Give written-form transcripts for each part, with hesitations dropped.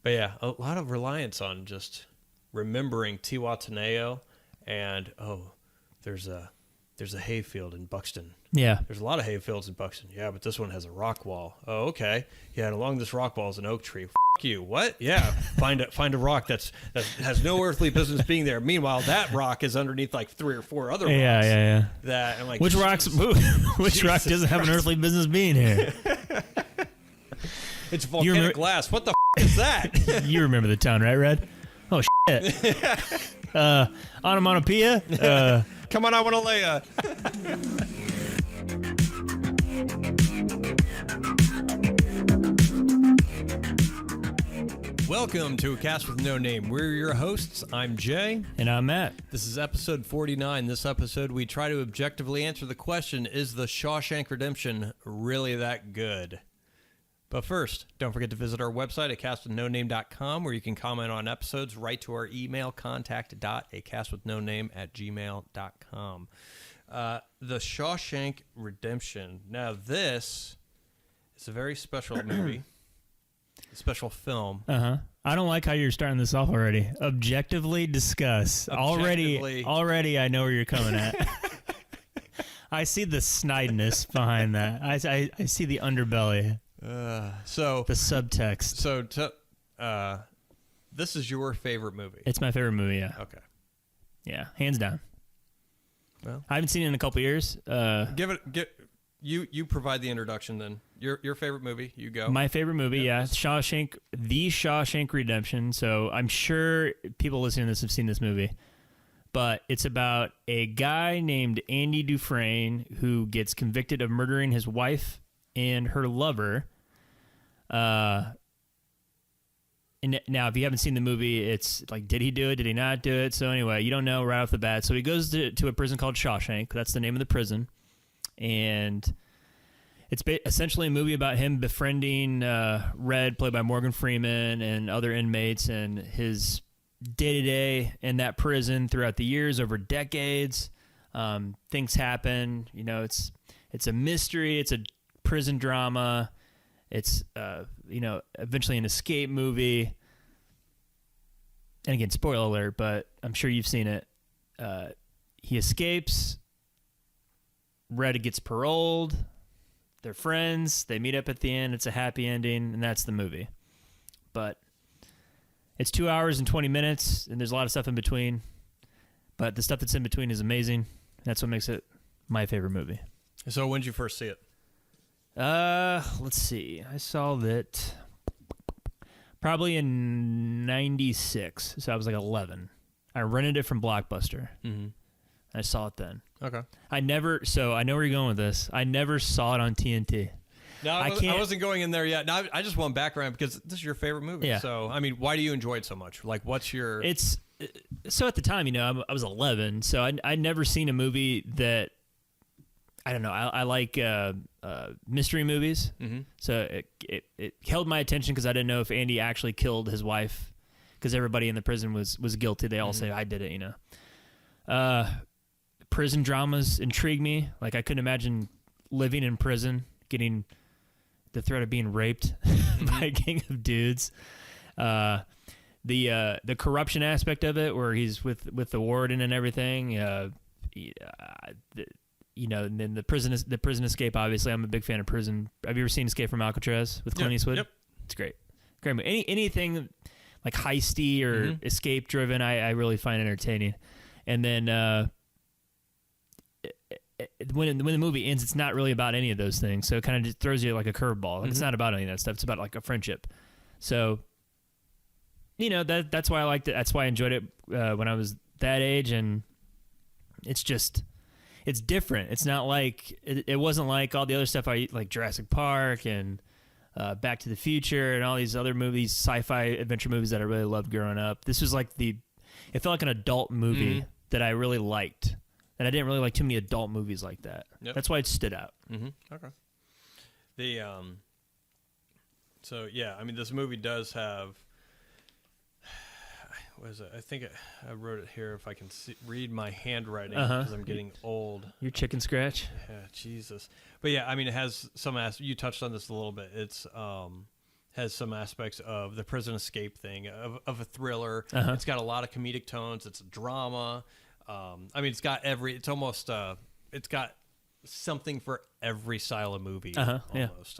But yeah, a lot of reliance on just remembering Tiwataneo and there's a hayfield in Buxton. Yeah. There's a lot of hayfields in Buxton. Yeah, but this one has a rock wall. Oh, okay. Yeah, and along this rock wall is an oak tree. F you. What? Yeah. Find a rock that has no earthly business being there. Meanwhile, that rock is underneath like 3 or 4 other rocks. Yeah. That I'm like, which rock doesn't have an earthly business being here? It's volcanic glass. What the is that? You remember the town, right, Red? Oh shit. Onomatopoeia. Come on, I want to lay a. Welcome to A Cast with No Name. We're your hosts. I'm Jay. And I'm Matt. This is episode 49. This episode, we try to objectively answer the question, is the Shawshank Redemption really that good? But first, don't forget to visit our website at castwithnoname.com, where you can comment on episodes. Write to our email, contact.acastwithnoname@gmail.com. The Shawshank Redemption. Now, this is a very special movie, a special film. I don't like how you're starting this off already. Objectively discuss. Already, I know where you're coming at. I see the snideness behind that. I see the underbelly. So the subtext. So this is your favorite movie. It's my favorite movie. Yeah. Okay. Yeah, hands down. Well, I haven't seen it in a couple years. You provide the introduction then. Your favorite movie. You go. My favorite movie. Yeah, The Shawshank Redemption. So I'm sure people listening to this have seen this movie, but it's about a guy named Andy Dufresne who gets convicted of murdering his wife and her lover. And now, if you haven't seen the movie, it's like, did he do it? Did he not do it? So anyway, you don't know right off the bat. So he goes to a prison called Shawshank. That's the name of the prison. And it's essentially a movie about him befriending Red, played by Morgan Freeman, and other inmates, and his day-to-day in that prison throughout the years, over decades. Things happen. You know, it's a mystery. It's a prison drama. It's eventually an escape movie. And again, spoiler alert, but I'm sure you've seen it. He escapes. Red gets paroled. They're friends. They meet up at the end. It's a happy ending, and that's the movie. But it's 2 hours and 20 minutes, and there's a lot of stuff in between. But the stuff that's in between is amazing. That's what makes it my favorite movie. So when did you first see it? Let's see. I saw that probably in 96. So I was like 11. I rented it from Blockbuster. Mm-hmm. I saw it then. Okay. I know where you're going with this. I never saw it on TNT. No, I wasn't going in there yet. No, I just want background because this is your favorite movie. Yeah. So, I mean, why do you enjoy it so much? Like, what's your... So at the time, I was 11, so I'd never seen a movie that... I don't know. I like mystery movies, mm-hmm. So it held my attention because I didn't know if Andy actually killed his wife, because everybody in the prison was guilty. They all say I did it, Prison dramas intrigue me. Like, I couldn't imagine living in prison, getting the threat of being raped by a gang of dudes. The corruption aspect of it, where he's with the warden and everything. And then the prison escape. Obviously, I'm a big fan of prison. Have you ever seen Escape from Alcatraz with Clint Eastwood? Yep. It's great. Great movie. Anything like heisty or escape driven, I really find entertaining. And then when the movie ends, it's not really about any of those things. So it kind of just throws you like a curveball. Like, it's not about any of that stuff. It's about like a friendship. So that's why I liked it. That's why I enjoyed it when I was that age. And it's different. It's not like it wasn't like all the other stuff I like, Jurassic Park and Back to the Future and all these other movies, sci-fi adventure movies that I really loved growing up. This was like it felt like an adult movie that I really liked, and I didn't really like too many adult movies like that. Yep. That's why it stood out. Mm-hmm. Okay. So yeah, I mean, this movie does have. What is it? I think I wrote it here. If I can read my handwriting, because I'm getting old. Your chicken scratch. Yeah, Jesus. But yeah, I mean, it has some. You touched on this a little bit. It's has some aspects of the prison escape thing, of a thriller. Uh-huh. It's got a lot of comedic tones. It's a drama. I mean, it's got it's almost, it's got something for every style of movie, almost.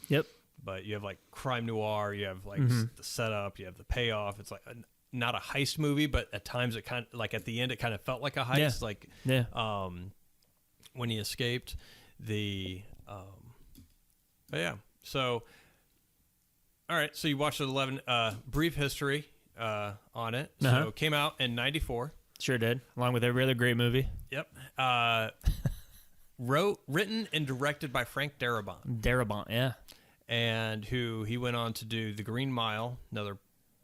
Yep. But you have like crime noir, you have like the setup, you have the payoff. It's like not a heist movie, but at times it kind of, like at the end, it kind of felt like a heist. Like, when he escaped but yeah. So, all right. So you watched it 11, brief history, on it. So it came out in 94. Sure did. Along with every other great movie. Yep. Written and directed by Frank Darabont. Darabont, yeah. And he went on to do The Green Mile, another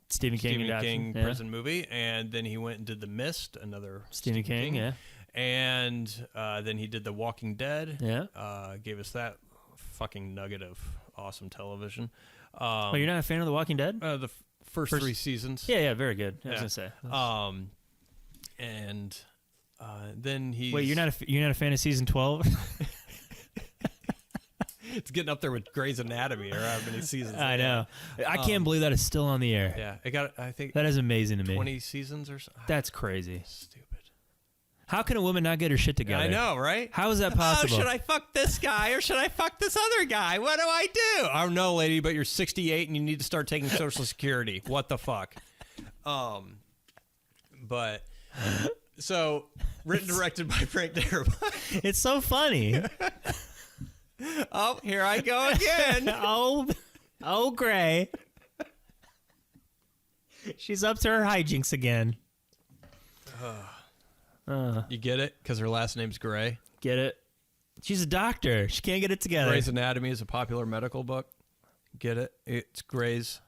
Stephen King prison movie. And then he went and did The Mist, another Stephen King, yeah. And then he did The Walking Dead. Yeah. Gave us that fucking nugget of awesome television. Well, you're not a fan of The Walking Dead? The first 3 seasons. Yeah, very good. I was gonna say. And then he. Wait, you're not a fan of season 12? It's getting up there with Grey's Anatomy, or how many seasons. I know. I can't believe that is still on the air. Yeah, it got. I think that is amazing to me. 20 seasons or something. That's crazy. Stupid. How can a woman not get her shit together? I know, right? How is that possible? Oh, should I fuck this guy or should I fuck this other guy? What do I do? I don't know, lady, but you're 68 and you need to start taking Social Security. What the fuck? But so written directed by Frank Darabont. It's so funny. Oh, here I go again. oh, Gray. She's up to her hijinks again. You get it? Because her last name's Gray. Get it? She's a doctor. She can't get it together. Grey's Anatomy is a popular medical book. Get it? It's Grey's.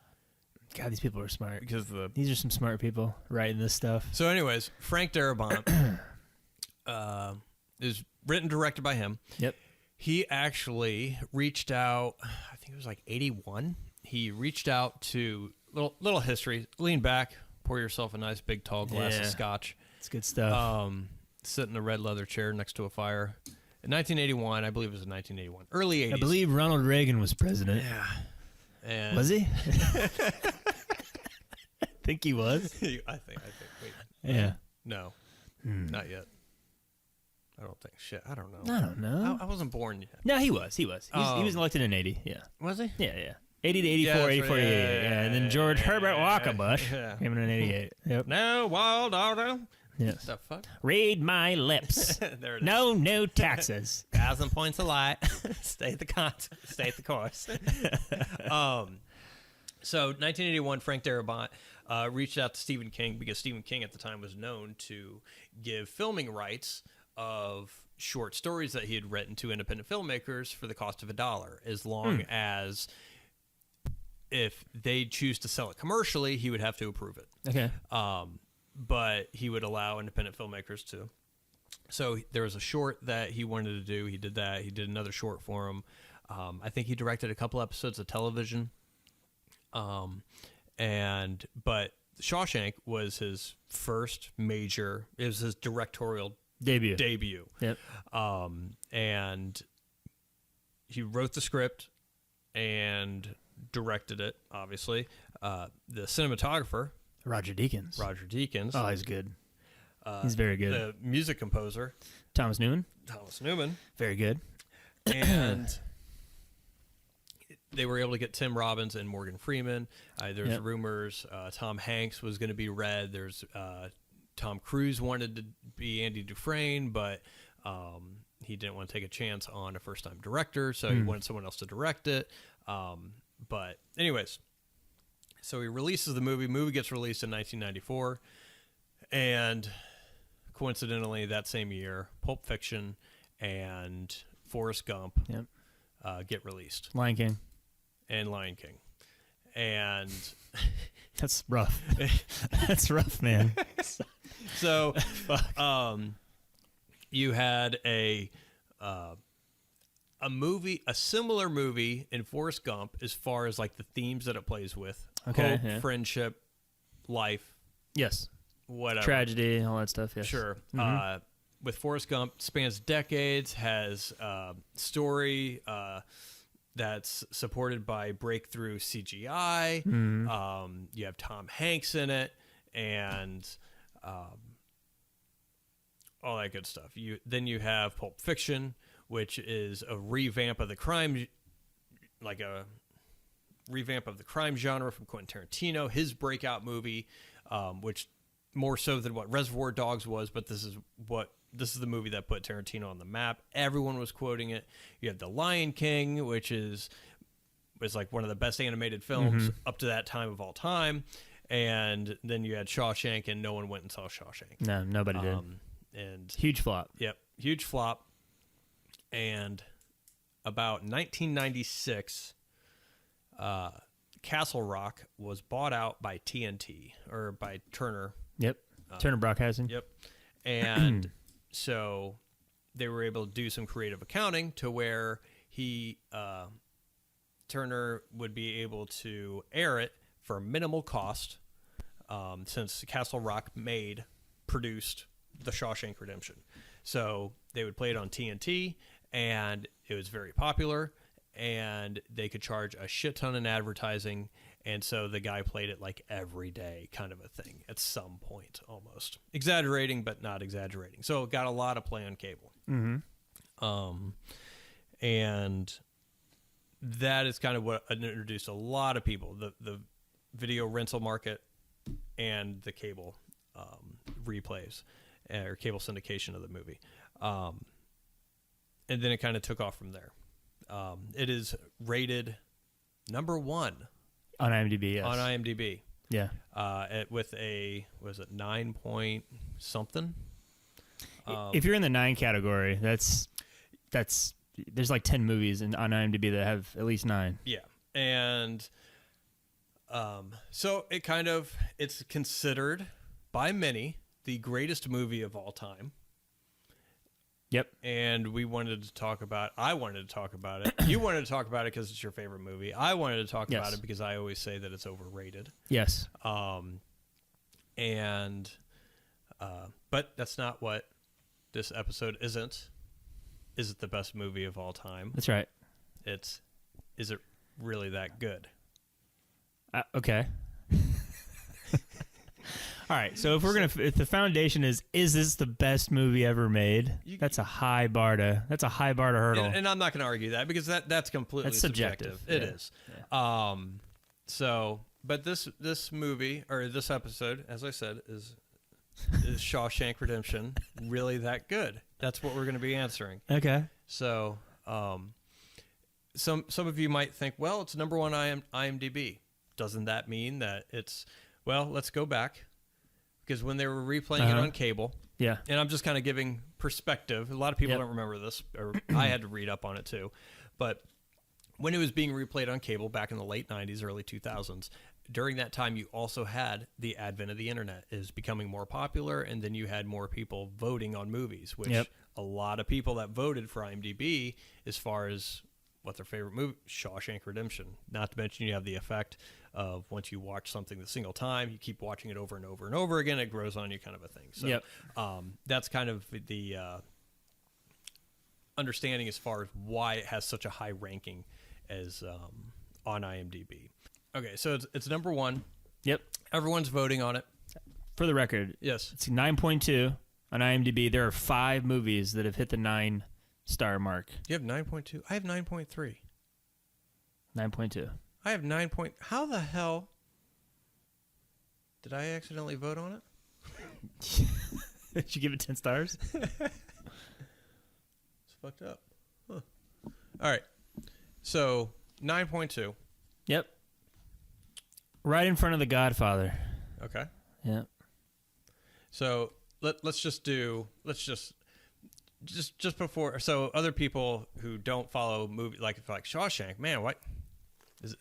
God, these people are smart. Because these are some smart people writing this stuff. So anyways, Frank Darabont is written and directed by him. Yep. He actually reached out, I think it was like 81. He reached out to, little history, lean back, pour yourself a nice big tall glass of scotch. It's good stuff. Sit in a red leather chair next to a fire. In 1981, I believe it was in 1981. Early 80s. I believe Ronald Reagan was president. Yeah. And was he? I think he was. I think. Wait. Yeah. No. Not yet. I don't think. Shit, I don't know. I don't know. I wasn't born yet. No, he was. He was elected in 80. Yeah. Was he? Yeah. 80 to 84, 84 to 88. Yeah. And then George Herbert Walker Bush came in 88. Yep. No, wild auto. Yes. The fuck? Read my lips. There it is. No taxes. 1,000 points a lot. Stay the course. So 1981, Frank Darabont reached out to Stephen King because Stephen King at the time was known to give filming rights of short stories that he had written to independent filmmakers for the cost of $1, as long as if they choose to sell it commercially, he would have to approve it. Okay. But he would allow independent filmmakers to. So there was a short that he wanted to do. He did that. He did another short for him. I think he directed a couple episodes of television. But Shawshank was his first major. It was his directorial debut. Yep. And he wrote the script and directed it. Obviously, the cinematographer. Roger Deakins. Oh, he's good. He's very good. The music composer. Thomas Newman. Very good. And they were able to get Tim Robbins and Morgan Freeman. There's rumors Tom Hanks was going to be Red. There's Tom Cruise wanted to be Andy Dufresne, but he didn't want to take a chance on a first-time director, so he wanted someone else to direct it. But anyways, so he releases the movie. Movie gets released in 1994, and coincidentally, that same year, Pulp Fiction and Forrest Gump get released. Lion King. And that's rough. That's rough, man. So, you had a similar movie in Forrest Gump as far as like the themes that it plays with. Okay. Hope, friendship, life. Yes. Whatever. Tragedy, all that stuff. Yes. Sure. With Forrest Gump, spans decades, has story, that's supported by breakthrough CGI. You have Tom Hanks in it, and all that good stuff. Then you have Pulp Fiction, which is a revamp of the crime, like a revamp of the crime genre from Quentin Tarantino, his breakout movie, which more so than what Reservoir Dogs was, but this is the movie that put Tarantino on the map. Everyone was quoting it. You have The Lion King, which was like one of the best animated films up to that time of all time. And then you had Shawshank, and no one went and saw Shawshank. No, nobody did. And huge flop. Yep, huge flop. And about 1996, Castle Rock was bought out by TNT, or by Turner. Yep, Turner Broadcasting. Yep. And so they were able to do some creative accounting to where Turner would be able to air it for minimal cost, since Castle Rock produced The Shawshank Redemption. So they would play it on TNT, and it was very popular, and they could charge a shit ton in advertising, and so the guy played it like every day, kind of a thing, at some point, almost. Exaggerating, but not exaggerating. So it got a lot of play on cable. And that is kind of what introduced a lot of people, the video rental market and the cable replays, or cable syndication of the movie. And then it kind of took off from there. It is rated number 1 on IMDb. Yes. On IMDb. Yeah. With a, was it 9 point something? If you're in the 9 category, that's there's like 10 movies on IMDb that have at least 9. Yeah. And so it's considered by many the greatest movie of all time. Yep. And I wanted to talk about it. You wanted to talk about it because it's your favorite movie. I wanted to talk about it because I always say that it's overrated. Yes. But that's not what this episode isn't. Is it the best movie of all time? That's right. Is it really that good? Okay. All right. So if the foundation is this the best movie ever made? That's a high bar to hurdle. And I'm not going to argue that, because that's completely subjective. It is. Yeah. But this movie, or this episode, as I said, is Shawshank Redemption really that good? That's what we're going to be answering. Okay. So, some of you might think, well, it's number 1 IMDb. Doesn't that mean that it's, well, let's go back, because when they were replaying it on cable, yeah, and I'm just kind of giving perspective. A lot of people don't remember this, or I had to read up on it too. But when it was being replayed on cable back in the late 90s, early 2000s, during that time, you also had the advent of the internet is becoming more popular, and then you had more people voting on movies, which a lot of people that voted for IMDb as far as what their favorite movie, Shawshank Redemption. Not to mention you have the effect of once you watch something the single time, you keep watching it over and over and over again, it grows on you, kind of a thing. So that's kind of the understanding as far as why it has such a high ranking as on IMDb. Okay, so it's number 1. Yep. Everyone's voting on it. For the record, yes, it's 9.2 on IMDb. There are 5 movies that have hit the 9-star mark. You have 9.2. I have 9.3. 9.2. I have 9. How the hell did I accidentally vote on it? Did you give it 10 stars? It's fucked up. Huh. All right. So 9.2. Yep. Right in front of The Godfather. Okay. Yep. So let's just before, so other people who don't follow movie like Shawshank, man, what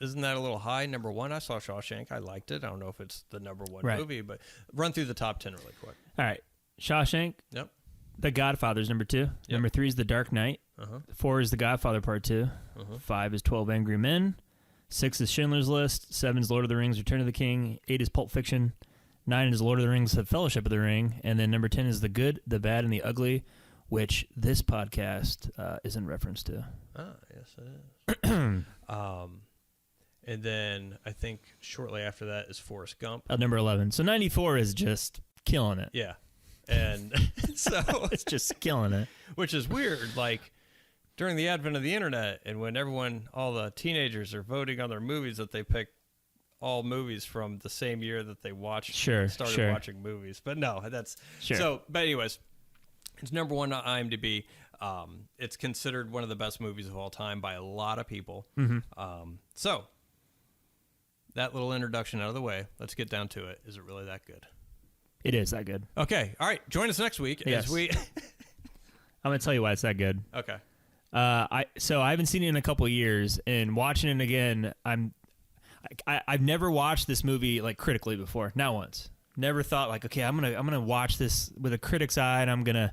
isn't that a little high? Number 1, I saw Shawshank, I liked it. I don't know if it's the number 1 movie, but run through the top 10 really quick. All right, Shawshank. Yep. The Godfather's number 2. Yep. Number 3 is The Dark Knight. 4 is The Godfather Part 2. 5 is 12 Angry Men. 6 is Schindler's List. 7 is Lord of the Rings: Return of the King. 8 is Pulp Fiction. 9 is Lord of the Rings: The Fellowship of the Ring. And then number 10 is The Good, the Bad, and the Ugly, which this podcast is in reference to. Ah, yes, it And then I think shortly after that is Forrest Gump. At number 11. So 94 is just killing it. Yeah. And so It's just killing it. which is weird, like during the advent of the internet and when all the teenagers are voting on their movies, that they pick all movies from the same year that they started watching movies. But no, that's so. But anyways, it's number 1 on IMDb. It's considered one of the best movies of all time by a lot of people. So that little introduction out of the way, let's get down to it. Is it really that good? It is that good. Okay. All right. Join us next week Yes. as we. I'm going to tell you why it's that good. Okay. I haven't seen it in a couple of years, and watching it again, I've never watched this movie like critically before. Not once. Never thought like, okay, I'm gonna watch this with a critic's eye, and I'm gonna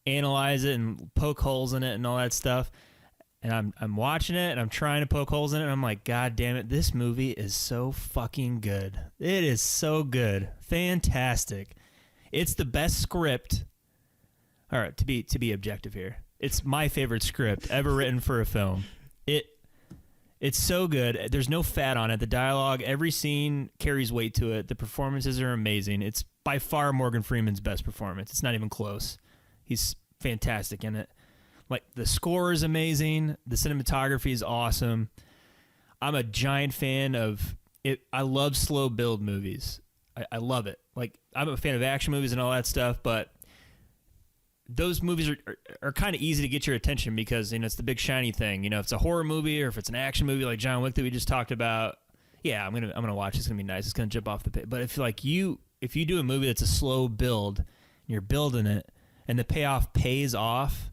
analyze it and poke holes in it and all that stuff. And I'm watching it and I'm trying to poke holes in it, and I'm like, God damn it, this movie is so fucking good. It is so good. Fantastic. It's the best script. All right, to be objective here. It's my favorite script ever written for a film. It's so good. There's no fat on it. The dialogue, every scene carries weight to it. The performances are amazing. It's by far Morgan Freeman's best performance. It's not even close. He's fantastic in it. Like, the score is amazing. The cinematography is awesome. I'm a giant fan of it. I love slow build movies. I love it. Like, I'm a fan of action movies and all that stuff, but those movies are kind of easy to get your attention because, it's the big shiny thing. If it's a horror movie or if it's an action movie like John Wick that we just talked about, yeah, I'm gonna watch. It's gonna be nice. It's gonna jump off the page. But if you do a movie that's a slow build, and you're building it, and the payoff pays off,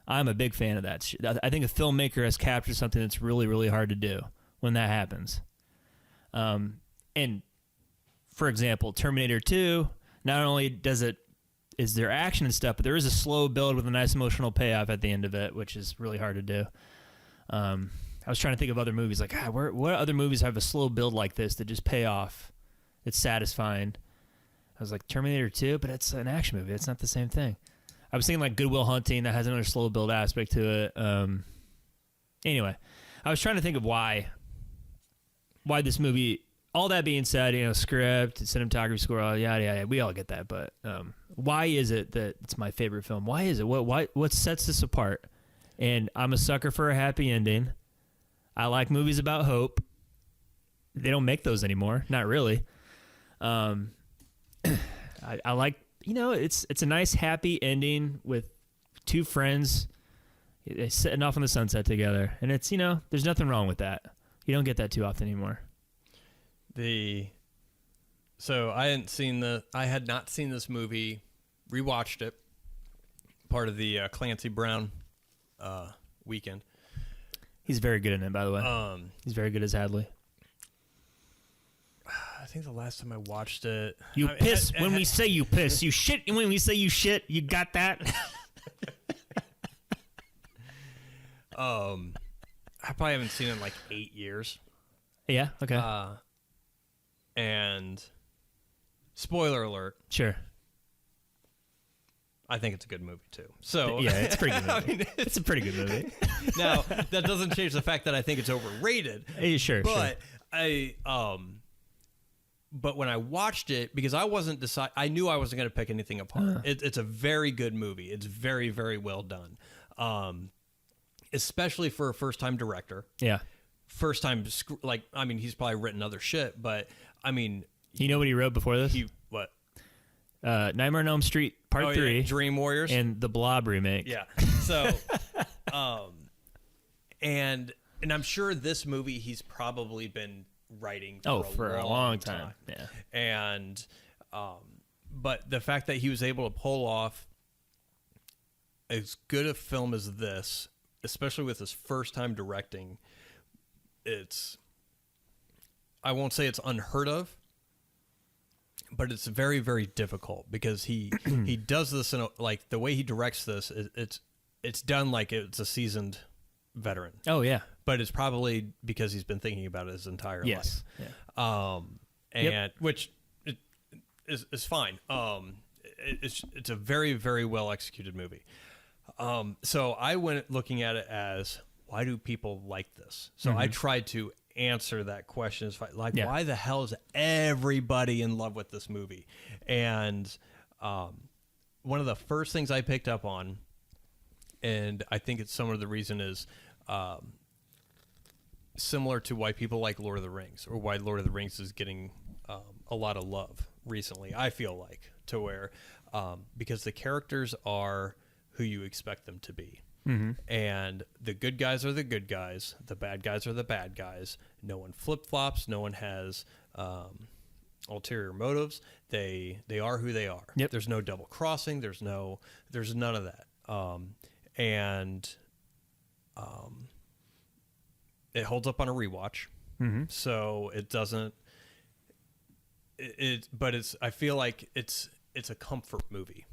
I'm a big fan of that. I think a filmmaker has captured something that's really, really hard to do when that happens. And for example, Terminator 2, not only is there action and stuff, but there is a slow build with a nice emotional payoff at the end of it, which is really hard to do. I was trying to think of other movies, like, what other movies have a slow build like this that just pay off? It's satisfying. I was like, Terminator 2, but it's an action movie. It's not the same thing. I was thinking like Good Will Hunting, that has another slow build aspect to it. Anyway, I was trying to think of why this movie. All that being said, script, cinematography, score, yada yada, we all get that. But why is it that it's my favorite film? Why is it? What sets this apart? And I'm a sucker for a happy ending. I like movies about hope. They don't make those anymore. Not really. I like, it's a nice happy ending with two friends sitting off on the sunset together. And it's, there's nothing wrong with that. You don't get that too often anymore. So I had not seen this movie, rewatched it, part of the Clancy Brown weekend. He's very good in it, by the way. He's very good as Hadley. I think the last time I watched it... When we say you piss. You shit when we say you shit. You got that? I probably haven't seen it in like 8 years. Yeah, okay. And spoiler alert. Sure. I think it's a good movie too. So yeah, it's a pretty good movie. It's a pretty good movie. Now, that doesn't change the fact that I think it's overrated. Sure, but sure. But when I watched it, because I knew I wasn't going to pick anything apart. It's a very good movie. It's very, very well done. Especially for a first-time director. Yeah. First-time, he's probably written other shit, but You know what he wrote before this? What? Nightmare on Elm Street Part 3. Yeah, Dream Warriors. And the Blob remake. Yeah. So, and I'm sure this movie he's probably been writing for a long time. Yeah. And, but the fact that he was able to pull off as good a film as this, especially with his first time directing, I won't say it's unheard of, but it's very, very difficult because he does this in the way he directs this. It's done like it's a seasoned veteran. Oh yeah, but it's probably because he's been thinking about it his entire life. Yeah. Which is fine. It's a very, very well executed movie. So I went looking at it as, why do people like this? So I tried to answer that question. Like, why the hell is everybody in love with this movie? And one of the first things I picked up on, and I think it's some of the reason is similar to why people like Lord of the Rings, or why Lord of the Rings is getting a lot of love recently, I feel like, to where because the characters are who you expect them to be. And the good guys are the good guys, the bad guys are the bad guys. No one flip-flops, no one has ulterior motives. They are who they are. Yep. There's no double crossing, there's none of that. It holds up on a rewatch. So it doesn't but it's, I feel like it's a comfort movie.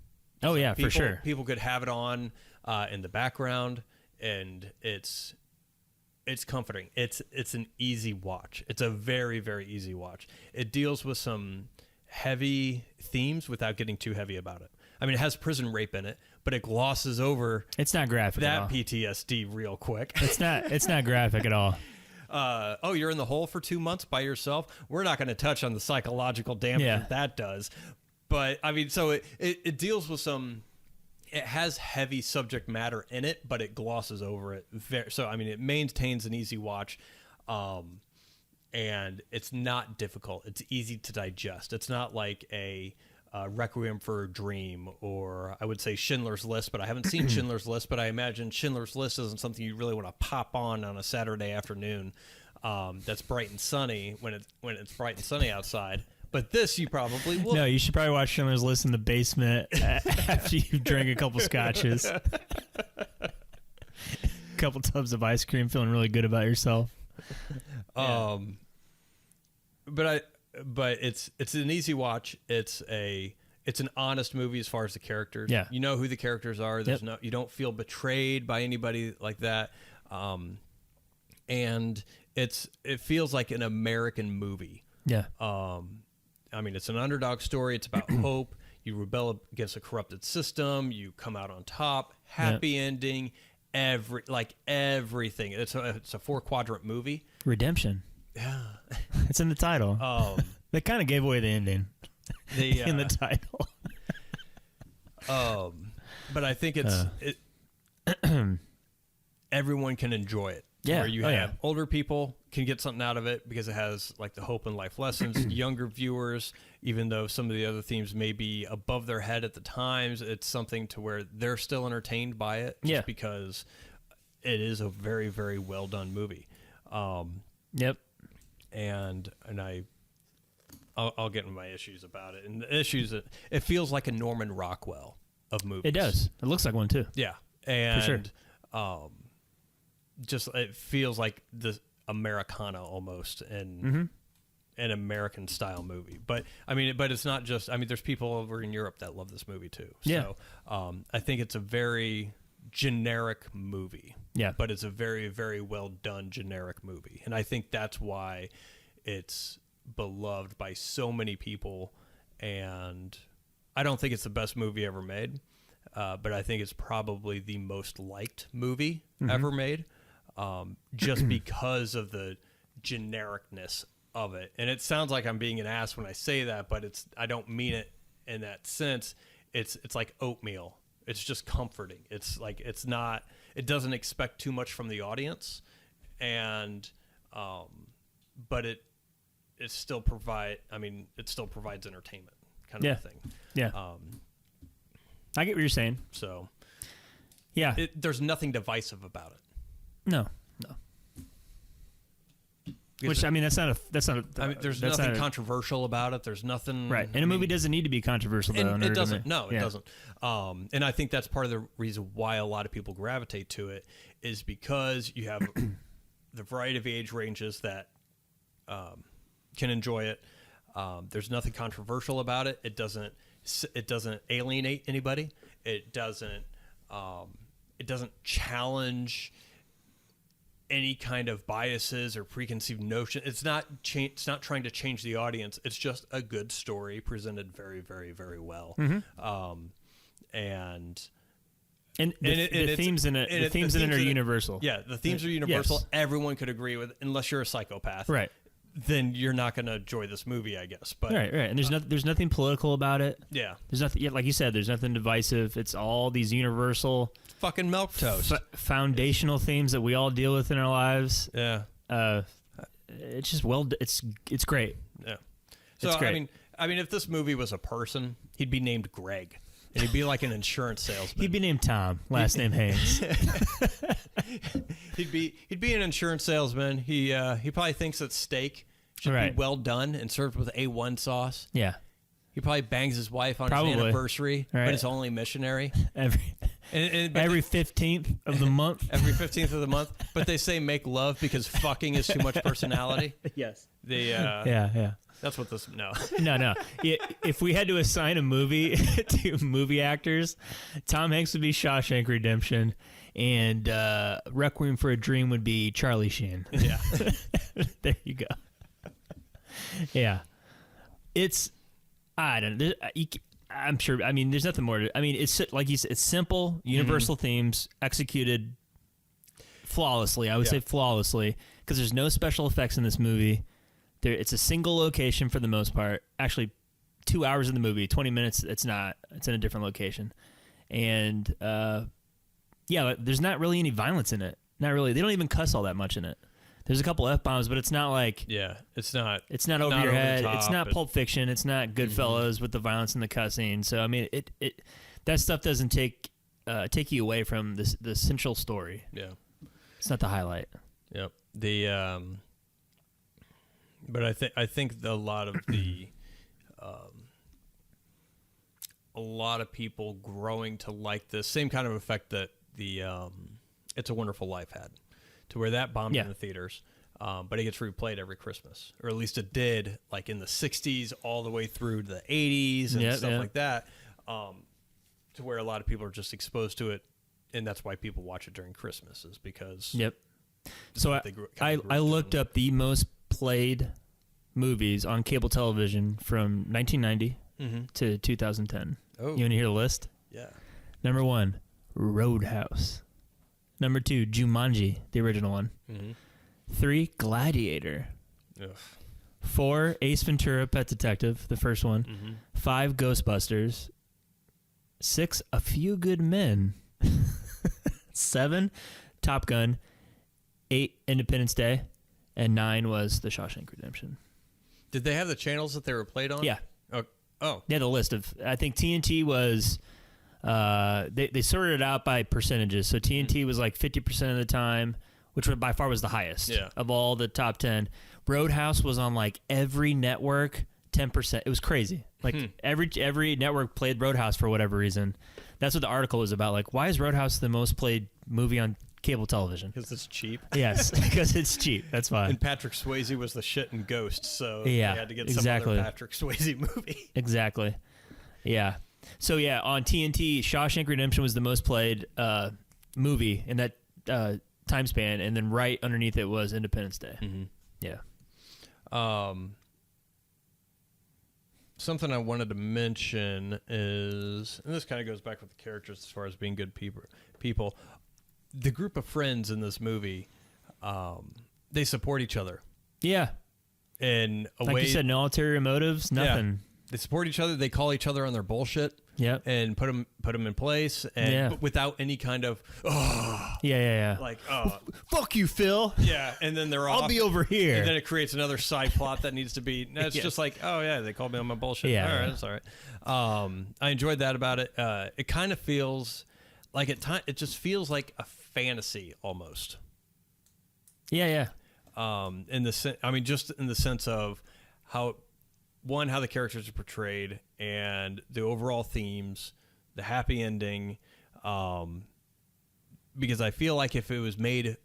Oh yeah, People, for sure. People could have it on in the background, and it's comforting. It's an easy watch. It's a very, very easy watch. It deals with some heavy themes without getting too heavy about it. I mean, it has prison rape in it, but it glosses over It's not graphic at all. that PTSD real quick. It's not graphic at all. Oh, you're in the hole for 2 months by yourself? We're not going to touch on the psychological damage that does. But, I mean, so it deals with some... It has heavy subject matter in it, but it glosses over it. So, I mean, it maintains an easy watch, and it's not difficult. It's easy to digest. It's not like a Requiem for a Dream, or I would say Schindler's List, but I haven't seen Schindler's List, but I imagine Schindler's List isn't something you really want to pop on a Saturday afternoon that's bright and sunny when it's bright and sunny outside. But this you probably will. No, you should probably watch Schindler's List in the basement after you've drank a couple scotches. A couple tubs of ice cream, feeling really good about yourself. But it's an easy watch. It's an honest movie as far as the characters. Yeah. You know who the characters are. You don't feel betrayed by anybody like that. And it feels like an American movie. Yeah. I mean, it's an underdog story. It's about hope. You rebel against a corrupted system. You come out on top. Happy ending. Everything. It's a 4-quadrant movie. Redemption. Yeah. It's in the title. They kind of gave away the ending in the title. But I think everyone can enjoy it. Yeah. Where you have older people can get something out of it because it has like the hope and life lessons. Younger viewers, even though some of the other themes may be above their head at the times, it's something to where they're still entertained by it just because it is a very, very well done movie. Yep. And I'll get into my issues about it. And the issues that it feels like a Norman Rockwell of movies. It does. It looks like one too. Yeah. And for sure. Just it feels like the Americana almost and an American style movie. But I mean, it's not just, I mean, there's people over in Europe that love this movie too. So I think it's a very generic movie. Yeah. But it's a very, very well done generic movie. And I think that's why it's beloved by so many people. And I don't think it's the best movie ever made. But I think it's probably the most liked movie ever made. Just because of the genericness of it. And it sounds like I'm being an ass when I say that, but I don't mean it in that sense. It's like oatmeal. It's just comforting. It's like, it doesn't expect too much from the audience. And, but it still provides entertainment kind of a thing. Yeah. I get what you're saying. So yeah, there's nothing divisive about it. No. Which I mean, that's not. I mean, there's nothing controversial about it. There's nothing right. And a movie doesn't need to be controversial, though. It doesn't. No, it doesn't. And I think that's part of the reason why a lot of people gravitate to it is because you have the variety of age ranges that can enjoy it. There's nothing controversial about it. It doesn't alienate anybody. It doesn't challenge any kind of biases or preconceived notion. It's not trying to change the audience. It's just a good story presented very, very, very well. And And the themes in it, the themes in it are universal. Yeah, the themes are universal. Yes. Everyone could agree with, unless you're a psychopath. Right. Then you're not going to enjoy this movie, I guess. But Right. And there's nothing political about it. yeah, There's nothing. Yeah, like you said, there's nothing divisive. It's all these universal, fucking milquetoast. foundational themes that we all deal with in our lives. Yeah. It's just it's great. Yeah. So It's great. I mean, if this movie was a person, he'd be named Greg, and he'd be like an insurance salesman. He'd be named Tom, last name Haynes. He'd be an insurance salesman. He probably thinks that steak should Right. be well done and served with A1 sauce. Yeah. He probably bangs his wife on Probably. his anniversary, Right. but it's only missionary. But Every 15th of the month. every 15th of the month. But they say make love because fucking is too much personality. Yes. Yeah. That's what this. No. No. If we had to assign a movie to movie actors, Tom Hanks would be Shawshank Redemption, and Requiem for a Dream would be Charlie Sheen. Yeah. There you go. Yeah. It's, I don't know. I'm sure. I mean, there's nothing more to. I mean, it's like you said. It's simple, universal themes executed flawlessly. I would say flawlessly, because there's no special effects in this movie. It's a single location for the most part. Actually, 2 hours in the movie, 20 minutes. It's not. It's in a different location, and yeah, there's not really any violence in it. Not really. They don't even cuss all that much in it. There's a couple F-bombs, but it's not like... Yeah, it's not... It's not over your head. It's not Pulp Fiction. It's not Goodfellas with the violence and the cussing. So, I mean, that stuff doesn't take you away from the central story. Yeah. It's not the highlight. Yep. But I think a lot of a lot of people growing to like this same kind of effect that the It's a Wonderful Life had, to where that bombed in the theaters, but it gets replayed every Christmas, or at least it did, like in the 60s all the way through to the 80s and stuff like that, to where a lot of people are just exposed to it, and that's why people watch it during Christmas, is because So I looked up the most played movies on cable television from 1990 to 2010. You want to hear the list? Yeah. Number 1, Roadhouse. Number 2, Jumanji, the original one. 3, Gladiator. Ugh. 4, Ace Ventura, Pet Detective, the first one. 5, Ghostbusters. 6, A Few Good Men. 7, Top Gun. 8, Independence Day. And 9 was The Shawshank Redemption. Did they have the channels that they were played on? Yeah. Oh. Yeah, the list of... I think TNT was... They sorted it out by percentages. So TNT was like 50% of the time, which by far was the highest of all the top 10. Roadhouse was on like every network, 10%. It was crazy. Like every network played Roadhouse for whatever reason. That's what the article was about. Like, why is Roadhouse the most played movie on cable television? Because it's cheap. Yes, because it's cheap. That's fine. And Patrick Swayze was the shit in Ghost, so they had to get some exactly. other Patrick Swayze movie. Exactly. Yeah. So yeah, on TNT, Shawshank Redemption was the most played movie in that time span, and then right underneath it was Independence Day. Yeah. Something I wanted to mention is, and this kind of goes back with the characters as far as being good people. The group of friends in this movie, they support each other. Yeah. In a like way, you said, no ulterior motives, nothing. Yeah. They support each other. They call each other on their bullshit. Yep. And put them in place, and but without any kind of like fuck you, Phil. Yeah, and then they're off. I'll be over here. And then it creates another side plot that needs to be. It's just like, oh yeah, they called me on my bullshit. Yeah, all right, that's all right. I enjoyed that about it. It kind of feels like it just feels like a fantasy almost. Yeah. Just in the sense of how the characters are portrayed and the overall themes, the happy ending, because I feel like if it was made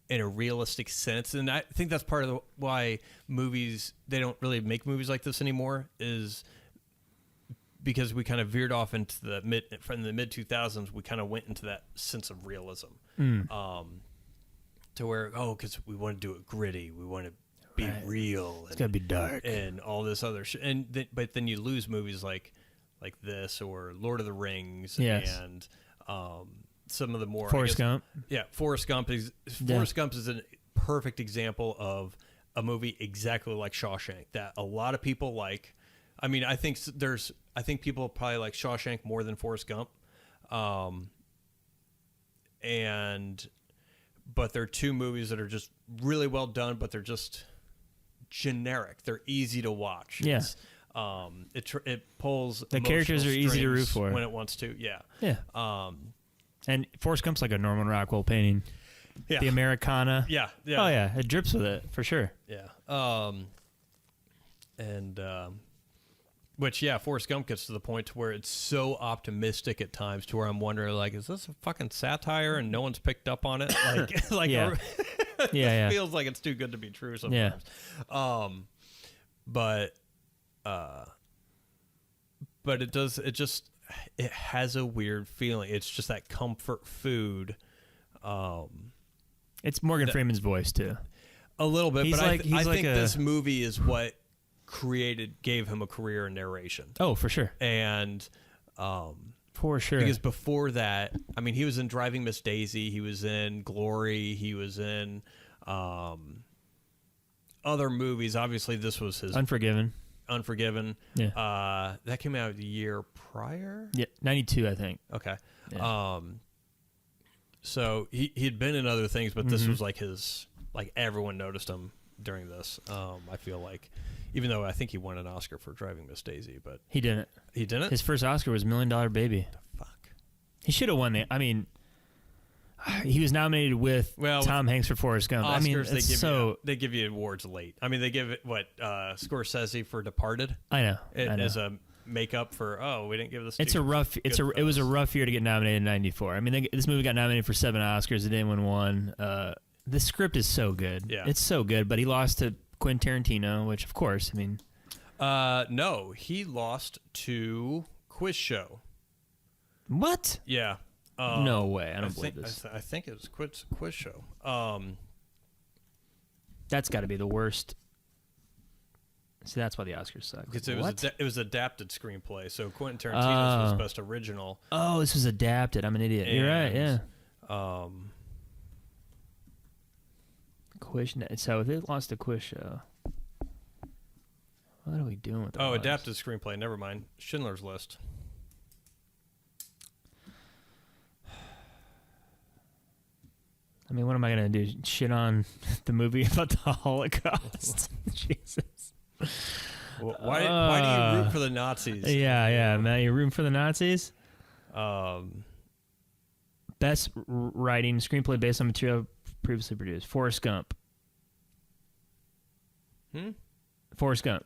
in a realistic sense, and I think that's part of why they don't really make movies like this anymore, is because we kind of veered off into from the mid 2000s. We kind of went into that sense of realism, to where because we want to do it gritty, we want to be real. It's gotta be dark and all this other shit. But then you lose movies like this or Lord of the Rings and Some of the more Forrest Gump. Yeah, Forrest Gump is a perfect example of a movie exactly like Shawshank that a lot of people like. I mean, I think people probably like Shawshank more than Forrest Gump. But they're two movies that are just really well done, but they're just generic. They're easy to watch. Yeah. It pulls the characters are easy to root for when it wants to. Yeah. Yeah. And Forrest Gump's like a Norman Rockwell painting. Yeah. The Americana. Yeah. Yeah. Oh yeah, it drips with it for sure. Yeah. Which, yeah, Forrest Gump gets to the point to where it's so optimistic at times to where I'm wondering, like, is this a fucking satire and no one's picked up on it? Yeah. It feels like it's too good to be true sometimes. Yeah. But it has a weird feeling. It's just that comfort food. It's Morgan Freeman's voice too. A little bit, He's but like- I he's like think a- this movie is what gave him a career in narration. Oh, for sure. And For sure. because before that, I mean, he was in Driving Miss Daisy, he was in Glory, he was in other movies. Obviously, this was his Unforgiven. Yeah. That came out the year prior. Yeah, 92, I think. Okay. Yeah. So he'd been in other things, but this was like everyone noticed him during this. I feel like, even though I think he won an Oscar for Driving Miss Daisy, but He didn't. he didn't. His first Oscar was $1 Million Baby. Fuck. He should have won the. I mean, he was nominated with Tom Hanks for Forrest Gump. Oscars, I mean, they give you awards late. I mean, they give it Scorsese for Departed. I know. As a makeup for we didn't give this. It was a rough year to get nominated in '94. I mean, this movie got nominated for 7 Oscars. It didn't win one. The script is so good. Yeah. It's so good, but he lost to Quentin Tarantino, which of course, I mean. No, he lost to Quiz Show. What? Yeah. No way. I don't believe this. I think it was Quiz Show. That's got to be the worst. See, that's why the Oscars suck. Because it was adapted screenplay, so Quentin Tarantino's was best original. Oh, this was adapted. I'm an idiot. You're right. Yeah. Quiz. So if it lost to Quiz Show, what are we doing with that? Oh, adapted screenplay. Never mind. Schindler's List. I mean, what am I gonna do? Shit on the movie about the Holocaust? Jesus. Why do you root for the Nazis? Yeah, man. You're rooting for the Nazis? Best writing screenplay based on material previously produced. Forrest Gump. Forrest Gump.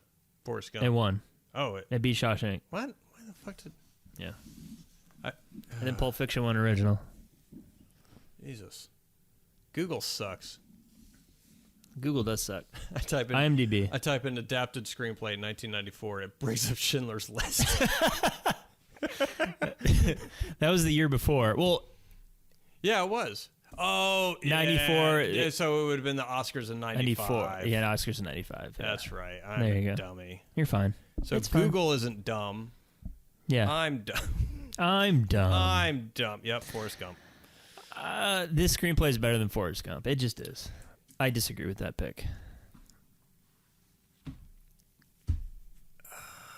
It won. Oh, It beat Shawshank. what? Why the fuck did? Yeah. And then Pulp Fiction won original. Jesus. Google sucks. Google does suck. I type in IMDb. I type in adapted screenplay in 1994. It brings up Schindler's List. That was the year before. Well, yeah, it was. Oh, 94. Yeah, so it would have been the Oscars in 95. 94. Yeah, Oscars in 95. Yeah. That's right. There you I'm go. a dummy. You're fine. So It's Google isn't dumb. Yeah. I'm dumb. I'm dumb. I'm dumb. Yep, Forrest Gump. This screenplay is better than Forrest Gump. It just is. I disagree with that pick.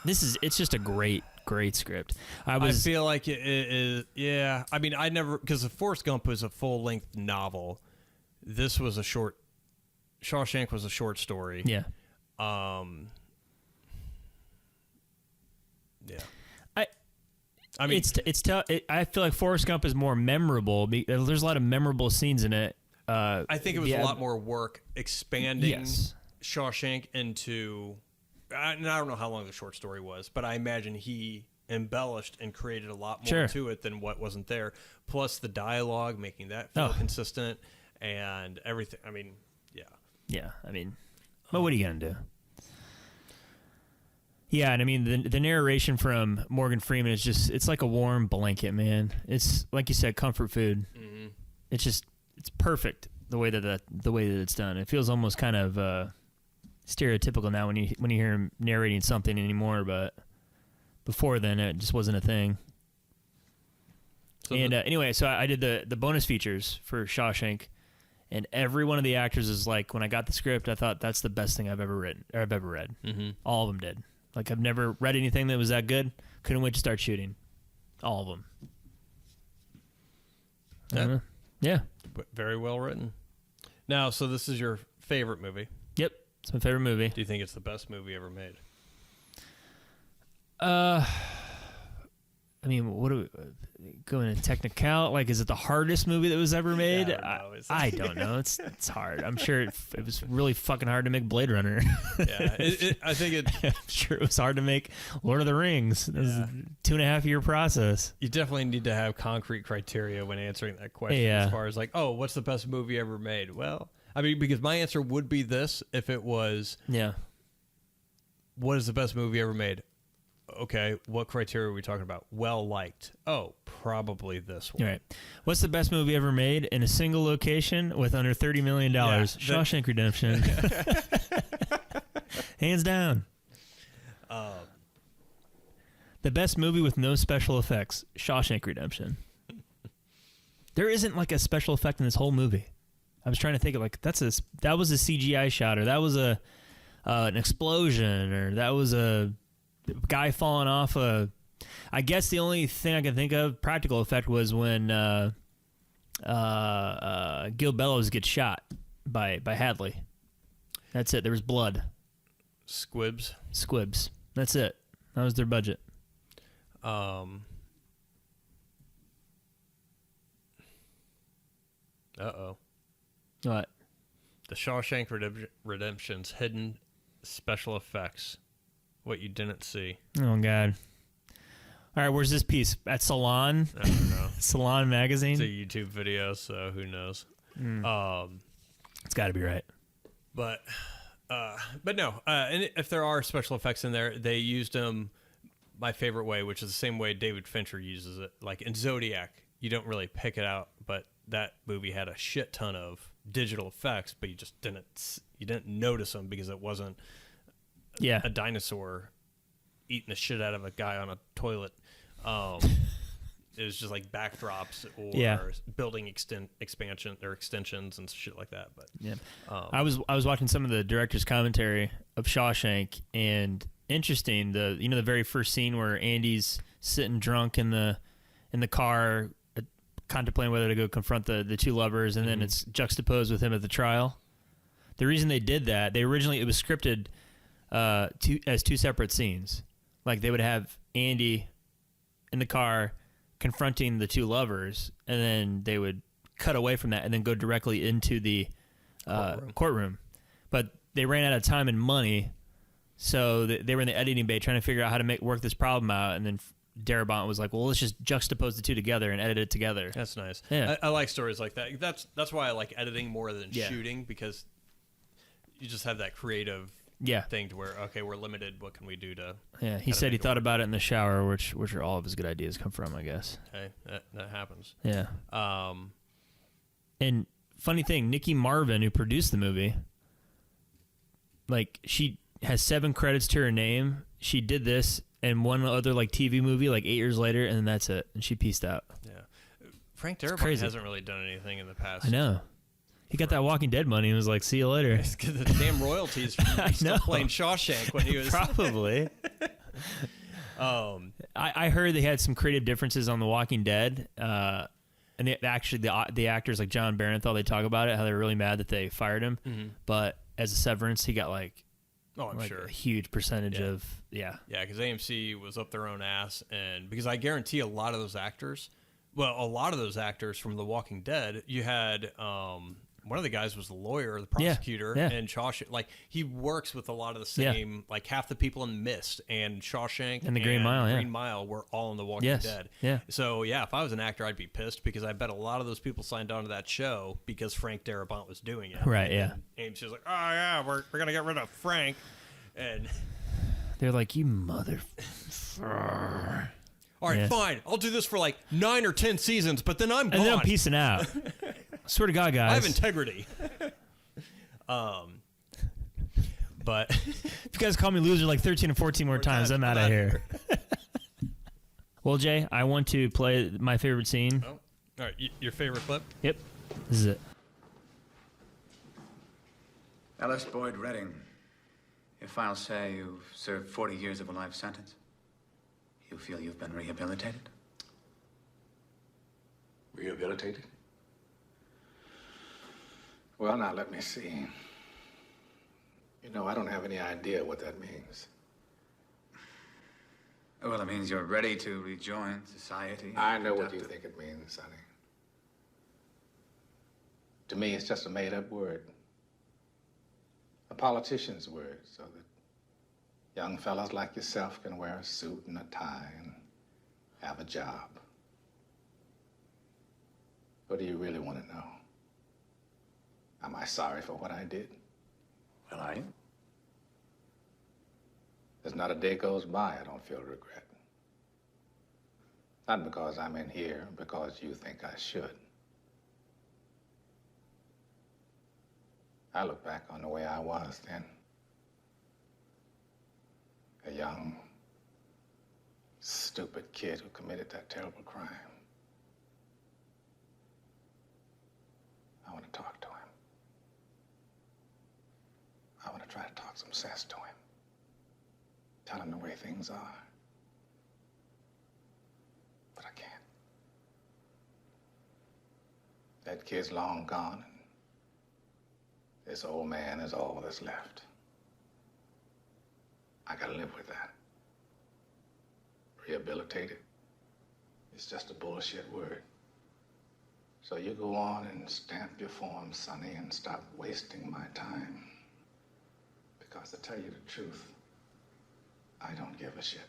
It's just a great script. I feel like it is. Yeah. I mean, because Forrest Gump was a full-length novel. This was a short. Shawshank was a short story. Yeah. Yeah. I mean, I feel like Forrest Gump is more memorable. There's a lot of memorable scenes in it. I think it was a lot more work expanding Shawshank into. And I don't know how long the short story was, but I imagine he embellished and created a lot more to it than what wasn't there. Plus the dialogue, making that feel consistent and everything. I mean, yeah. Yeah, I mean, but what are you gonna do? Yeah, and I mean the narration from Morgan Freeman is it's like a warm blanket, man. It's like you said, comfort food. Mm-hmm. It's perfect the way that it's done. It feels almost kind of stereotypical now when you hear him narrating something anymore, but before then it just wasn't a thing. And anyway, so I did the bonus features for Shawshank, and every one of the actors is like, when I got the script, I thought that's the best thing I've ever written or I've ever read. Mm-hmm. All of them did. Like, I've never read anything that was that good. Couldn't wait to start shooting. All of them. Yeah. Yeah. Very well written. Now, so this is your favorite movie. Yep. It's my favorite movie. Do you think it's the best movie ever made? I mean, what do we going in technical? Like, is it the hardest movie that was ever made? I don't know. It's hard. I'm sure it was really fucking hard to make Blade Runner. Yeah, I think I'm sure it was hard to make Lord of the Rings. It was a 2.5 year process. You definitely need to have concrete criteria when answering that question. Yeah. As far as like, oh, what's the best movie ever made? Well, I mean, because my answer would be this if it was, what is the best movie ever made? Okay, what criteria are we talking about? Well liked. Oh, probably this one. All right. What's the best movie ever made in a single location with under $30 million? Shawshank Redemption. Hands down. The best movie with no special effects, Shawshank Redemption. There isn't like a special effect in this whole movie. I was trying to think of like, that was a CGI shot, or that was an explosion, or that was a guy falling off I guess the only thing I can think of practical effect was when Gil Bellows gets shot by Hadley. That's it. There was blood. Squibs. That's it. That was their budget. Uh-oh. What? The Shawshank Redemption's hidden special effects. What you didn't see. Oh, God. All right, where's this piece? At Salon? I don't know. Salon Magazine? It's a YouTube video, so who knows? It's got to be right. But no. And if there are special effects in there, they used them my favorite way, which is the same way David Fincher uses it. Like in Zodiac, you don't really pick it out, but that movie had a shit ton of digital effects, but you just didn't notice them because it wasn't a dinosaur eating the shit out of a guy on a toilet. It was just like backdrops or building expansion or extensions and shit like that. But I was watching some of the director's commentary of Shawshank, and interesting, the very first scene where Andy's sitting drunk in the car, contemplating whether to go confront the two lovers, and then it's juxtaposed with him at the trial. The reason they did that, it was scripted as two separate scenes. Like, they would have Andy in the car confronting the two lovers, and then they would cut away from that and then go directly into the courtroom. But they ran out of time and money, so they were in the editing bay trying to figure out how to work this problem out, and then Darabont was like, well, let's just juxtapose the two together and edit it together. That's nice. Yeah. I like stories like that. That's why I like editing more than shooting, because you just have that creative thing to where, okay, we're limited. What can we do to... Yeah, he said he thought about it in the shower, which are all of his good ideas come from, I guess. Okay, that happens. Yeah. And funny thing, Nikki Marvin, who produced the movie, like, she has 7 credits to her name. She did this and one other like TV movie like 8 years later, and then that's it. And she pieced out. Yeah. Frank Darabont hasn't really done anything in the past. I know. He got that Walking Dead money and was like, see you later. Because the damn royalties from still playing Shawshank when he was... Probably. I heard they had some creative differences on The Walking Dead. And the actors like John Barenthal, they talk about it, how they're really mad that they fired him. Mm-hmm. But as a severance, he got like... Oh, I'm sure. A huge percentage of... Yeah, because AMC was up their own ass. And because I guarantee a lot of those actors from The Walking Dead, you had... one of the guys was the lawyer, the prosecutor, and Shawshank. Like, he works with a lot of the same, like half the people in Mist and Shawshank and the Green Mile. Green Mile were all in The Walking Dead. Yeah. So if I was an actor, I'd be pissed because I bet a lot of those people signed on to that show because Frank Darabont was doing it. Right. Yeah. And AMC was like, oh yeah, we're gonna get rid of Frank, and they're like, you mother. All right, fine. I'll do this for like 9 or 10 seasons, but then I'm gone. And then I'm peacing out. Swear to God, guys. I have integrity. But if you guys call me loser like 13 or 14 more times, I'm out of here. Well, Jay, I want to play my favorite scene. Oh, all right. Your favorite clip? Yep. This is it. Ellis Boyd Redding, your files say you've served 40 years of a life sentence. You feel you've been rehabilitated? Rehabilitated? Well, now, let me see. You know, I don't have any idea what that means. Well, it means you're ready to rejoin society. I know what you think it means, Sonny. To me, it's just a made-up word. A politician's word, so that young fellas like yourself can wear a suit and a tie and have a job. What do you really want to know? Am I sorry for what I did? Well, are you? There's not a day goes by I don't feel regret. Not because I'm in here, because you think I should. I look back on the way I was then. A young, stupid kid who committed that terrible crime. I want to talk to him. I want to try to talk some sense to him. Tell him the way things are. But I can't. That kid's long gone, and this old man is all that's left. I gotta live with that. Rehabilitated. It's just a bullshit word. So you go on and stamp your form, Sonny, and stop wasting my time. Because to tell you the truth, I don't give a shit.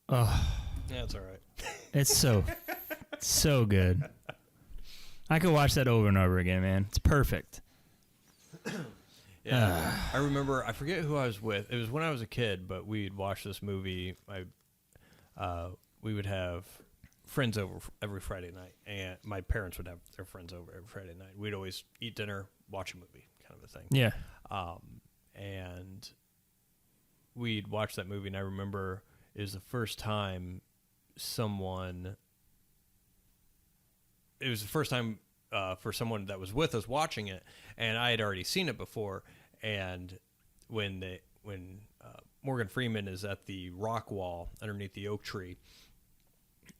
Oh, Yeah, it's all right. it's so good. I could watch that over and over again, man. It's perfect. Yeah, I remember. I forget who I was with. It was when I was a kid, but we'd watch this movie. We would have friends over every Friday night, and my parents would have their friends over every Friday night. We'd always eat dinner, watch a movie, kind of a thing. Yeah. And we'd watch that movie, and I remember it was the first time it was the first time for someone that was with us watching it, and I had already seen it before. And when Morgan Freeman is at the rock wall underneath the oak tree,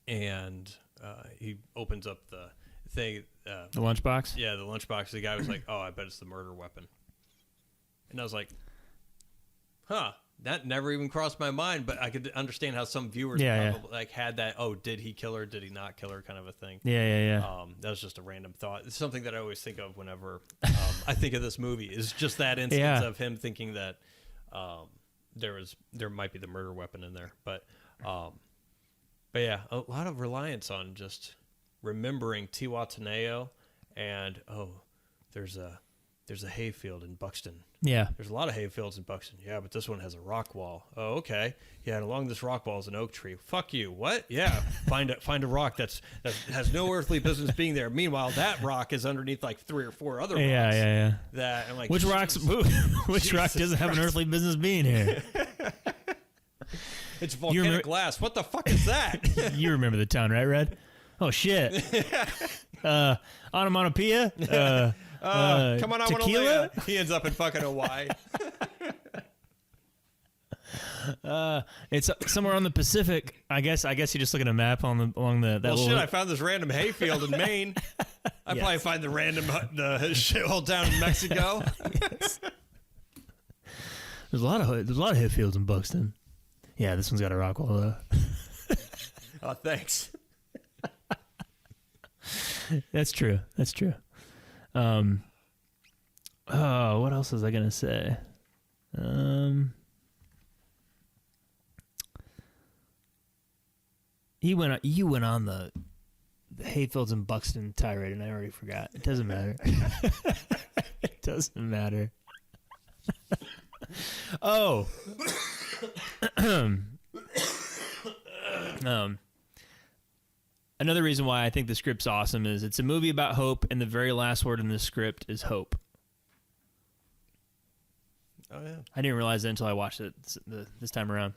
and he opens up the thing, The lunchbox? yeah, the lunchbox. The guy was like, "Oh, I bet it's the murder weapon," and I was like, "Huh." That never even crossed my mind, but I could understand how some viewers probably like had that. Oh, did he kill her? Did he not kill her? Kind of a thing. Yeah. That was just a random thought. It's something that I always think of whenever I think of this movie. Is just that instance of him thinking that there might be the murder weapon in there. But yeah, a lot of reliance on just remembering Tiwataneo and there's a hayfield in Buxton. Yeah. There's a lot of hayfields in Buxton. Yeah, but this one has a rock wall. Oh, okay. Yeah, and along this rock wall is an oak tree. Fuck you. What? Yeah. Find a rock that has no earthly business being there. Meanwhile, that rock is underneath like 3 or 4 other rocks. Yeah. That I'm like, Which rock doesn't have an earthly business being here? It's volcanic glass. What the fuck is that? You remember the town, right, Red? Oh shit. Onomatopoeia? Come on, I want to tequila? He ends up in fucking Hawaii. It's somewhere on the Pacific. I guess you just look at a map along the. Well, shit! I found this random hayfield in Maine. I probably find the shithole down in Mexico. Yes. There's a lot of hayfields in Buxton. Yeah, this one's got a rock wall though. Oh, thanks. That's true. Oh, what else was I gonna say? You went on the hayfields in Buxton tirade, and I already forgot. It doesn't matter. It doesn't matter. Oh. Another reason why I think the script's awesome is it's a movie about hope, and the very last word in the script is hope. Oh yeah. I didn't realize that until I watched it this time around.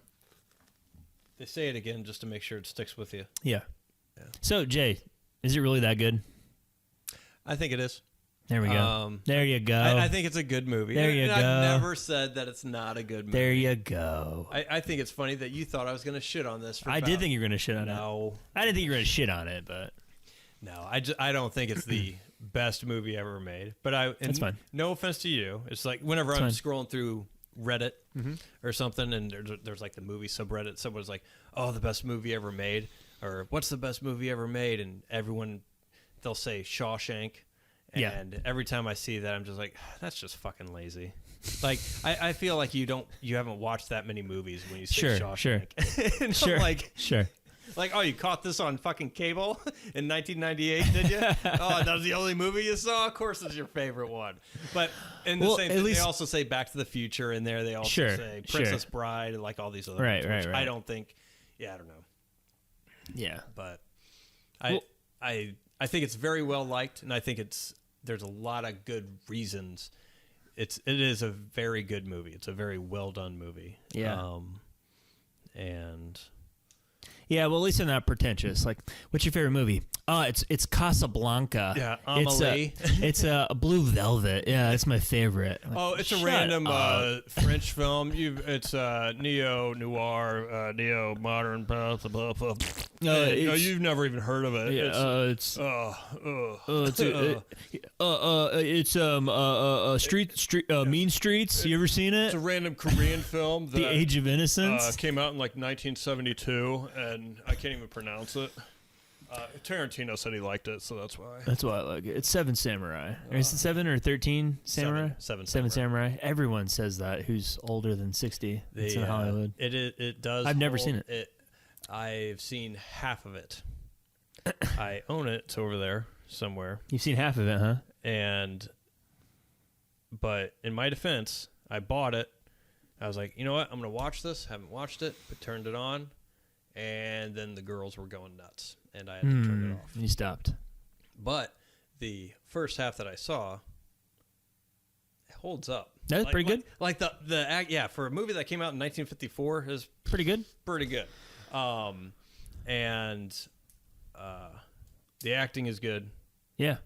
They say it again just to make sure it sticks with you. Yeah. So, Jay, is it really that good? I think it is. There we go. There you go. I think it's a good movie. There you go. I've never said that it's not a good movie. There you go. I think it's funny that you thought I was going to shit on this. I did think you were going to shit on it. No. I didn't think you were going to shit on it, but... No, I don't think it's the best movie ever made. But That's fine. No offense to you. It's like whenever I'm scrolling through Reddit or something, and there's like the movie subreddit, someone's like, "Oh, the best movie ever made," or "What's the best movie ever made?" And they'll say Shawshank. And every time I see that, I'm just like, that's just fucking lazy. Like, I feel like you haven't watched that many movies when you say Shawshank. Sure. Like, oh, you caught this on fucking cable in 1998, did you? Oh, that was the only movie you saw? Of course it's your favorite one. But in the same thing, they also say Back to the Future in there. They also say Princess Bride and like all these other ones. Right. I don't think, I don't know. Yeah. But I think it's very well liked, and I think there's a lot of good reasons. It is a very good movie. It's a very well done movie. Yeah. And yeah, well, at least they're not pretentious. Like, what's your favorite movie? It's Casablanca. Yeah, Amelie. It's a Blue Velvet. Yeah, it's my favorite. Like, it's a random French film. It's neo noir, neo modern. Blah, blah, blah. You've never even heard of it. Yeah, Mean Streets. You ever seen it? It's a random Korean film. The Age of Innocence came out in like 1972, and I can't even pronounce it. Tarantino said he liked it, so that's why. That's why I like it. It's 7 Samurai. Or is it 7 or 13 Samurai? 7 Samurai. Everyone says that who's older than 60. It's in Hollywood. It does. I've never seen it. I've seen half of it. I own it. It's over there somewhere. You've seen half of it, huh? But in my defense, I bought it. I was like, you know what? I'm going to watch this. Haven't watched it, but turned it on. And then the girls were going nuts, and I had to turn it off. You stopped. But the first half that I saw, it holds up. That's pretty good. Like the act, for a movie that came out in 1954 is pretty good. Pretty good. And the acting is good. Yeah.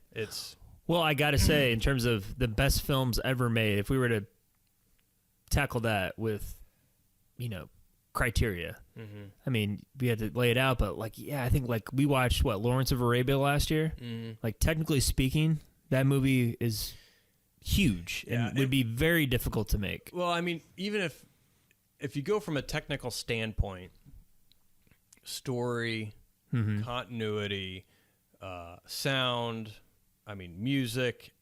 Well, I got to say, in terms of the best films ever made, if we were to tackle that with, criteria. Mm-hmm. I mean, we had to lay it out, but I think we watched Lawrence of Arabia last year. Mm-hmm. Like, technically speaking, that movie is huge and would be very difficult to make. Well, I mean, even if you go from a technical standpoint, story, continuity, sound, I mean, music,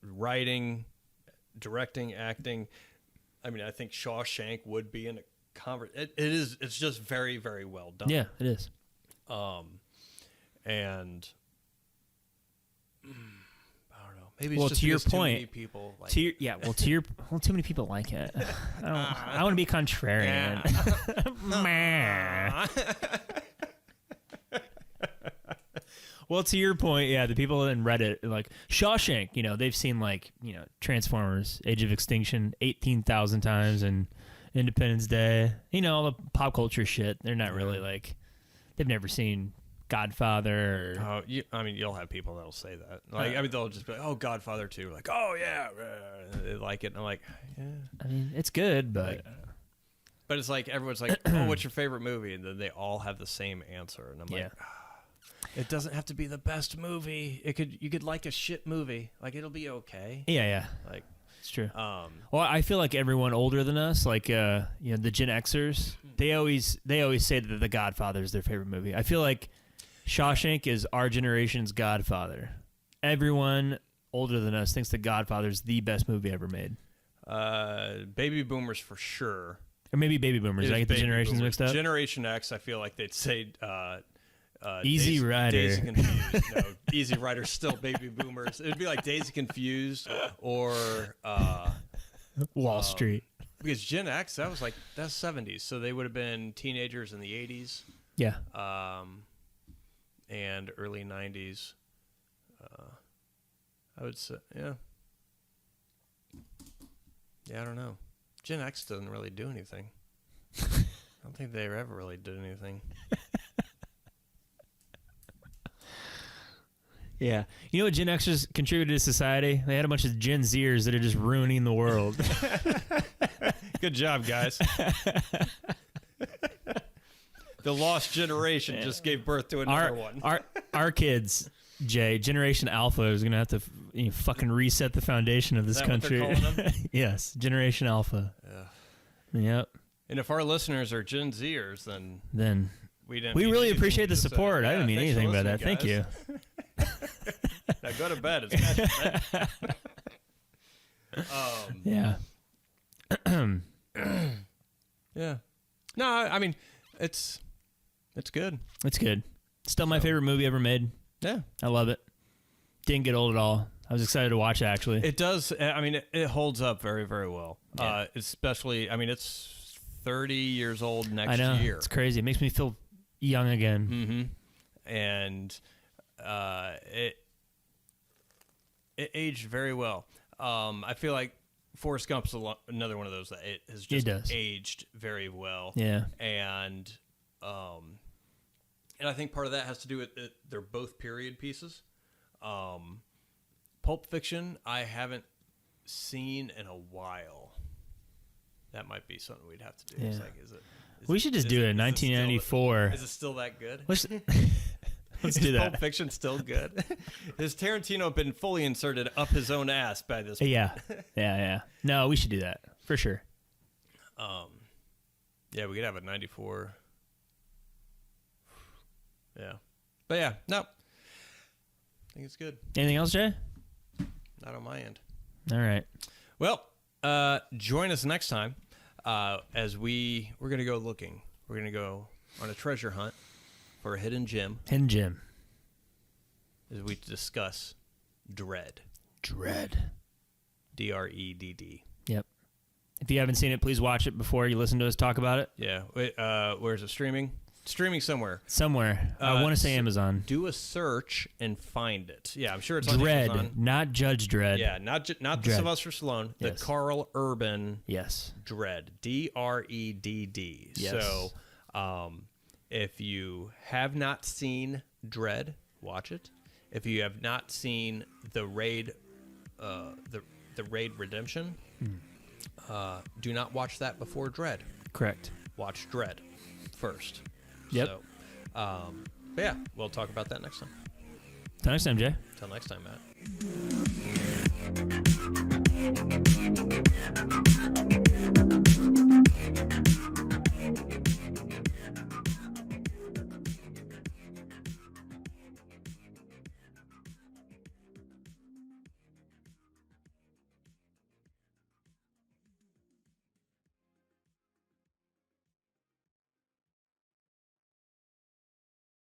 writing, directing, acting. I mean, I think Shawshank would be in a it's just very, very well done. Yeah, it is. And I don't know. Maybe it's well, just to your too point, many people like too many people like it. I want to be contrarian. Well, to your point, the people in Reddit, like Shawshank, they've seen Transformers, Age of Extinction 18,000 times, and Independence Day, all the pop culture shit. They're not really they've never seen Godfather. You'll have people that'll say that. They'll just be like, "Oh, Godfather 2." Like, "Oh yeah," they like it. And I'm like, "Yeah." I mean, it's good, but it's like everyone's like, "Oh, what's your favorite movie?" And then they all have the same answer, and I'm like, it doesn't have to be the best movie. You could like a shit movie. Like, it'll be okay. Yeah. Like. It's true. Well, I feel like everyone older than us, the Gen Xers, they always say that The Godfather is their favorite movie. I feel like Shawshank is our generation's Godfather. Everyone older than us thinks The Godfather is the best movie ever made. Baby boomers for sure. Or maybe baby boomers. Did I get the generations mixed up? Generation X, I feel like they'd say Easy Rider. Days Confused. No, Easy Rider's still baby boomers. It'd be like Days Confused or Wall Street. Because Gen X, that's 70s, so they would have been teenagers in the 80s. Yeah. And early 90s. I would say, yeah. Yeah, I don't know. Gen X doesn't really do anything. don't think they ever really did anything. Yeah. You know what Gen Xers contributed to society? They had a bunch of Gen Zers that are just ruining the world. Good job, guys. The lost generation just gave birth to another one. Our kids, Jay, Generation Alpha is going to have to fucking reset the foundation of this country. What they're calling them? Yes, Generation Alpha. Yep. And if our listeners are Gen Zers, then we really appreciate the support. I didn't mean thanks anything for by that. Thank you. Now go to bed. It's bed. Yeah. Yeah. No, I mean, it's good. It's good. Still my favorite movie ever made. Yeah. I love it. Didn't get old at all. I was excited to watch it, actually. It does. I mean, it holds up very, very well. Yeah. Especially, I mean, it's 30 years old next I know. year. It's crazy. It makes me feel young again. Mm-hmm. And it aged very well. I feel like Forrest Gump's another one of those that it has just aged very well. Yeah. And I think part of that has to do with they're both period pieces. Pulp Fiction, I haven't seen in a while. That might be something we'd have to do. Yeah. It's like, We should just do it in 1994. Is it still that good? Let's do that. Pulp Fiction still good? Has Tarantino been fully inserted up his own ass by this point? Yeah. No, we should do that for sure. Yeah, we could have a 94. Yeah. But yeah, no. I think it's good. Anything else, Jay? Not on my end. All right. Well, join us next time as we're going to go looking. We're going to go on a treasure hunt for a hidden gem. Hidden gem. As we discuss Dredd. Dredd. D-R-E-D-D. Yep. If you haven't seen it, please watch it before you listen to us talk about it. Yeah. Wait, where's it streaming? Streaming somewhere. I want to say Amazon. Do a search and find it. Yeah, I'm sure it's on Dredd, Amazon. not Judge Dredd. Yeah, not the Sylvester Stallone, the Yes. Carl Urban Yes. Dredd. D-R-E-D-D. Yes. So, if you have not seen Dredd, watch it. If you have not seen the Raid, the Raid Redemption, do not watch that before Dredd. Correct. Watch Dredd first. Yep. So, but yeah, we'll talk about that next time. Till next time, Jay. Till next time, Matt.